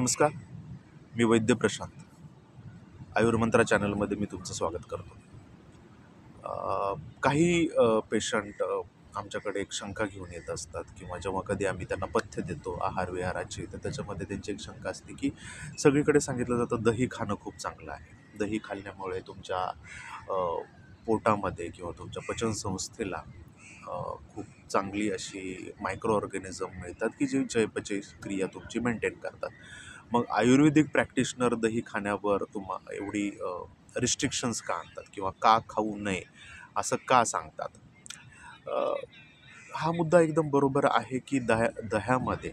नमस्कार, मी वैद्य प्रशांत. आयुर्मंत्रा चॅनलमध्ये मी तुमचं स्वागत करतो. काही पेशंट आमच्याकडे एक शंका घेऊन येत असतात किंवा जेव्हा कधी आम्ही त्यांना पथ्य देतो आहार विहाराची, तर त्याच्यामध्ये त्यांची एक शंका असते की सगळीकडे सांगितलं जातं दही खाणं खूप चांगलं आहे. दही खाल्ल्यामुळे तुमच्या पोटामध्ये किंवा तुमच्या पचनसंस्थेला खूप चांगली अशी मायक्रो ऑर्गॅनिझम मिळतात की जी चयापचय क्रिया तुमची मेंटेन करतात. मग आयुर्वेदिक प्रॅक्टिशनर दही खाण्यावर एवढी रिस्ट्रिक्शन्स का आणतात किंवा का खाऊ नये असं का सांगतात? अ, हा मुद्दा एकदम बरोबर आहे की दह्यामध्ये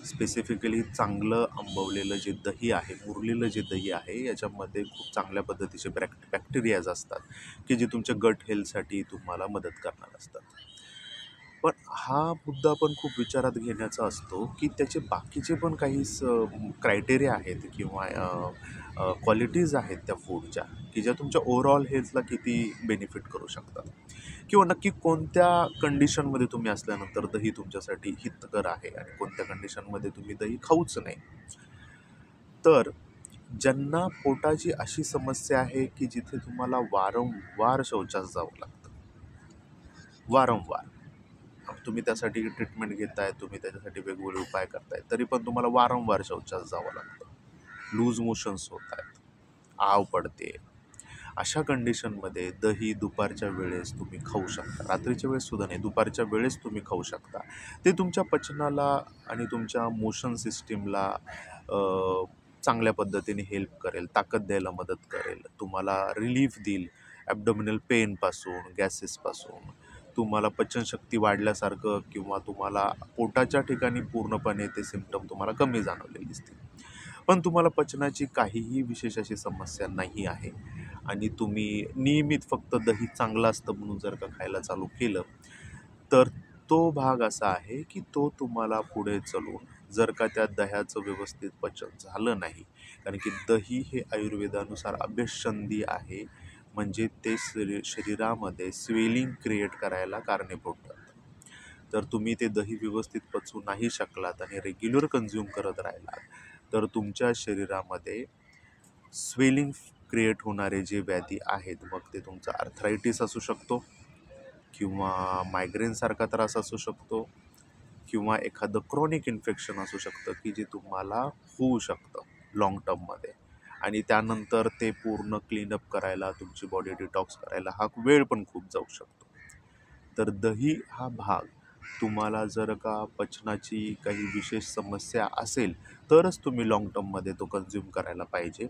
स्पेसिफिकली चांगलं आंबवलेलं जे दही आहे, मुरलेलं जे दही आहे, याच्यामध्ये खूप चांगल्या पद्धतीचे बॅक्टेरियाज असतात की जे तुमच्या गट हेल्थसाठी तुम्हाला मदत करणार असतात. पण हा मुद्दा पण खूप विचारात घेण्याचा असतो की त्याचे बाकीचे पण काही क्रायटेरिया आहेत किंवा क्वालिटीज आहेत त्या फूडच्या की ज्या तुमच्या ओव्हरऑल हेल्थला किती बेनिफिट करू शकतात किंवा नक्की कोणत्या कंडिशनमध्ये तुम्ही असल्यानंतर दही तुमच्यासाठी हितकर आहे आणि कोणत्या कंडिशनमध्ये तुम्ही दही खाऊच नाही. तर ज्यांना पोटाची अशी समस्या आहे की जिथे तुम्हाला वारंवार शौचास जावं लागतं, वारंवार तुम्ही त्यासाठी ट्रीटमेंट घेताय, तुम्ही त्याच्यासाठी वेगवेगळे उपाय करताय, तरी पण तुम्हाला वारंवार शौचास जावं लागतं, लूज मोशन्स होत आहेत, आव पडते, अशा कंडिशनमध्ये दही दुपारच्या वेळेस तुम्ही खाऊ शकता. रात्रीच्या वेळेस सुद्धा नाही, दुपारच्या वेळेस तुम्ही खाऊ शकता. ते तुमच्या पचनाला आणि तुमच्या मोशन सिस्टीमला चांगल्या पद्धतीने हेल्प करेल, ताकद द्यायला मदत करेल, तुम्हाला रिलीफ देईल ॲब्डोमिनल पेनपासून, गॅसेसपासून, तुम्हाला पचनशक्ती वाढल्यासारखं किंवा तुम्हाला पोटाच्या ठिकाणी पूर्णपणे ते सिम्पटम तुम्हाला कमी जाणवलेले दिसतील. पण तुम्हाला पचनाची काहीही विशेष अशी समस्या नाही आहे आणि तुम्ही नियमित फक्त दही चांगलं असतं म्हणून जर का खायला चालू केलं, तर तो भाग असा आहे की तो तुम्हाला पुढे चालून जर का त्या दह्याचं व्यवस्थित पचन झालं नाही, कारण की दही हे आयुर्वेदानुसार अभ्यसंधी आहे, म्हणजे ते शरीरामध्ये स्वेलिंग क्रिएट करायला कारणीभूत ठरतं. तर तुम्ही ते दही व्यवस्थित पचवू नाही शकलात आणि रेग्युलर कन्झ्युम करत राहिलात, तर तुमच्या शरीरामध्ये स्वेलिंग क्रिएट होणारे जे व्याधी आहेत, मग ते तुमचा आर्थरायटिस असू शकतो किंवा मायग्रेनसारखा त्रास असू शकतो किंवा एखादं क्रॉनिक इन्फेक्शन असू शकतं की जे तुम्हाला होऊ शकतं लाँग टर्ममध्ये आणि त्यानंतर ते पूर्ण क्लीनअप करायला, तुमची बॉडी डिटॉक्स करायला हा वेळ पण खूप जाऊ शकतो. तर दही हा भाग तुम्हाला जर का पचनाची काही विशेष समस्या असेल तरच तुम्ही लाँग टर्ममध्ये तो कन्झ्युम करायला पाहिजे.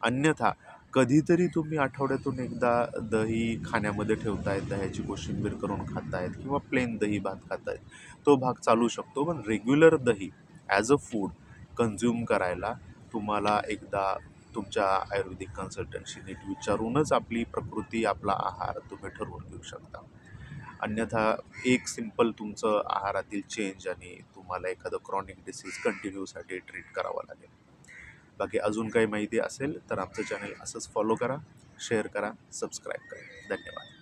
अन्यथा कधीतरी तुम्ही आठवड्यातून एकदा दही खाण्यामध्ये ठेवतायत, दह्याची कोशिंबीर करून खातायत किंवा प्लेन दही भात खातायत, तो भाग चालू शकतो. पण रेग्युलर दही ॲज अ फूड कन्झ्युम करायला तुम्हाला एकदा तुमच्या आयुर्वेदिक कन्सल्टंटशी नीट विचारूनच आपली प्रकृती, आपला आहार तुम्ही ठरवून घेऊ शकता. अन्यथा एक सिंपल तुमचं आहारातील चेंज आणि तुम्हाला एखादं क्रॉनिक डिसीज कंटिन्यूसाठी ट्रीट करावं लागेल. बाकी अजून काही माहिती असेल तर आमचं चॅनल असंच फॉलो करा, शेअर करा, सबस्क्राईब करा. धन्यवाद.